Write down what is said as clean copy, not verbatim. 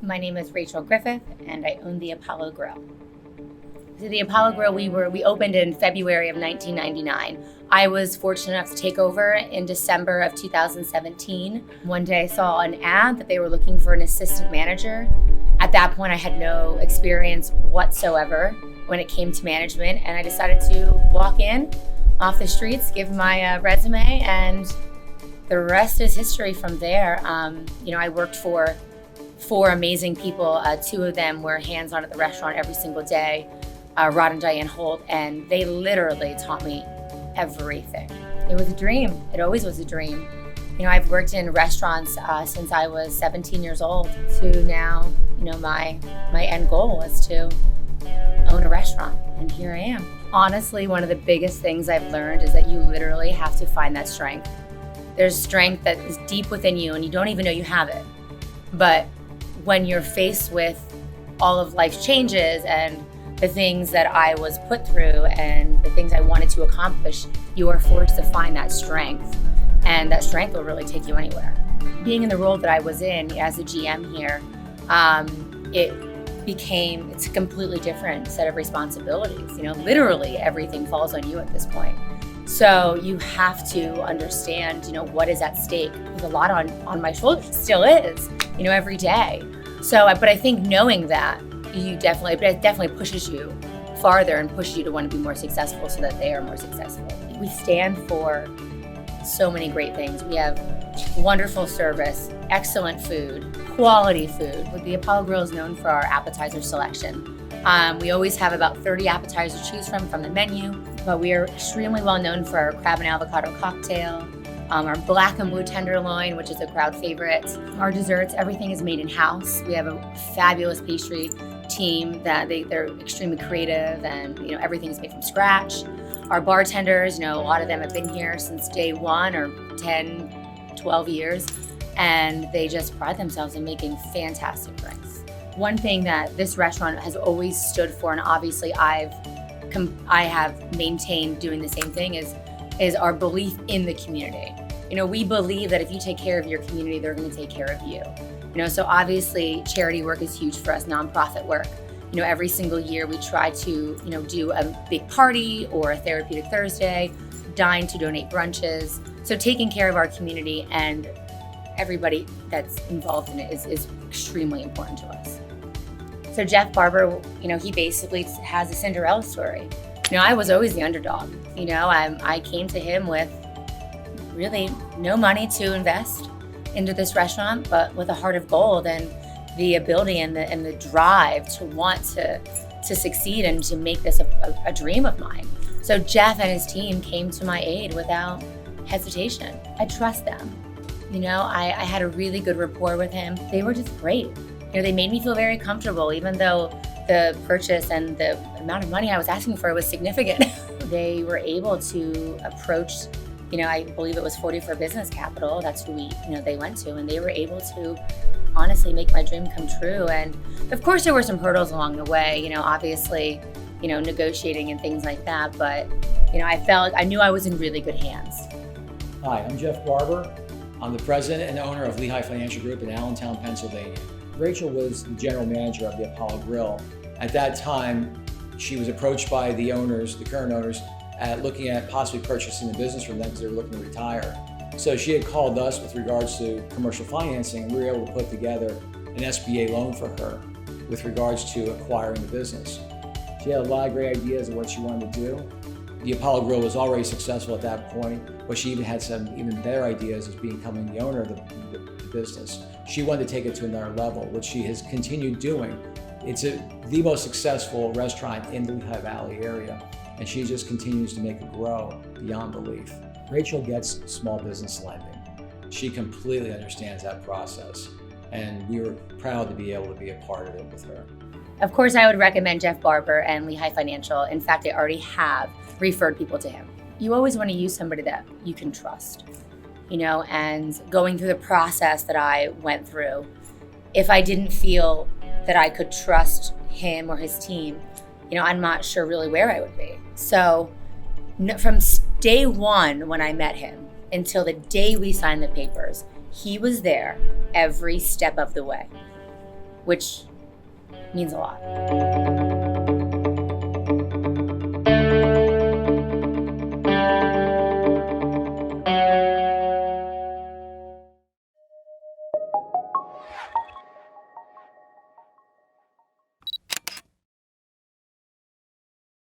My name is Rachel Griffith, and I own the Apollo Grill. So the Apollo Grill, we opened in February of 1999. I was fortunate enough to take over in December of 2017. One day I saw an ad that they were looking for an assistant manager. At that point, I had no experience whatsoever when it came to management, and I decided to walk in off the streets, give my resume, and the rest is history from there. I worked for four amazing people. Two of them were hands-on at the restaurant every single day, Rod and Diane Holt, and they literally taught me everything. It was a dream. It always was a dream. I've worked in restaurants since I was 17 years old to now, my end goal was to own a restaurant, and here I am. Honestly, one of the biggest things I've learned is that you literally have to find that strength. There's strength that is deep within you and you don't even know you have it. But when you're faced with all of life's changes and the things that I was put through and the things I wanted to accomplish, you are forced to find that strength. And that strength will really take you anywhere. Being in the role that I was in as a GM here, it's a completely different set of responsibilities. Literally everything falls on you at this point. So you have to understand, what is at stake. There's a lot on my shoulders, still is, every day. So, but I think knowing that, it definitely pushes you farther and pushes you to want to be more successful so that they are more successful. We stand for so many great things. We have wonderful service, excellent food, quality food. The Apollo Grill is known for our appetizer selection. We always have about 30 appetizers to choose from the menu, but we are extremely well known for our crab and avocado cocktail, our black and blue tenderloin, which is a crowd favorite. Our desserts, everything is made in-house. We have a fabulous pastry team that they're extremely creative, and everything is made from scratch. Our bartenders, a lot of them have been here since day one or 10, 12 years, and they just pride themselves in making fantastic drinks. One thing that this restaurant has always stood for, and obviously I have maintained doing the same thing, is our belief in the community. We believe that if you take care of your community, they're going to take care of you. So obviously charity work is huge for us, nonprofit work. Every single year we try to, do a big party or a therapeutic Thursday, dine to donate brunches. So taking care of our community and everybody that's involved in it is extremely important to us. So Jeff Barber, he basically has a Cinderella story. I was always the underdog. I came to him with really no money to invest into this restaurant, but with a heart of gold and the ability and the drive to want to succeed and to make this a dream of mine. So Jeff and his team came to my aid without hesitation. I trust them. I had a really good rapport with him. They were just great. They made me feel very comfortable, even though the purchase and the amount of money I was asking for was significant. They were able to approach, I believe it was 44 Business Capital. That's who they went to, and they were able to honestly make my dream come true. And of course there were some hurdles along the way, obviously, negotiating and things like that. But, I knew I was in really good hands. Hi, I'm Jeff Barber. I'm the president and owner of Lehigh Financial Group in Allentown, Pennsylvania. Rachel was the general manager of the Apollo Grill. At that time, she was approached by the current owners, looking at possibly purchasing the business from them because they were looking to retire. So she had called us with regards to commercial financing, and we were able to put together an SBA loan for her with regards to acquiring the business. She had a lot of great ideas of what she wanted to do. The Apollo Grill was already successful at that point, but she even had some even better ideas as becoming the owner of the business. She wanted to take it to another level, which she has continued doing. It's the most successful restaurant in the Lehigh Valley area, and she just continues to make it grow beyond belief. Rachel gets small business lending. She completely understands that process, and we were proud to be able to be a part of it with her. Of course, I would recommend Jeff Barber and Lehigh Financial. In fact, I already have referred people to him. You always want to use somebody that you can trust, and going through the process that I went through, if I didn't feel that I could trust him or his team, I'm not sure really where I would be. So from day one when I met him until the day we signed the papers, he was there every step of the way. which means a lot.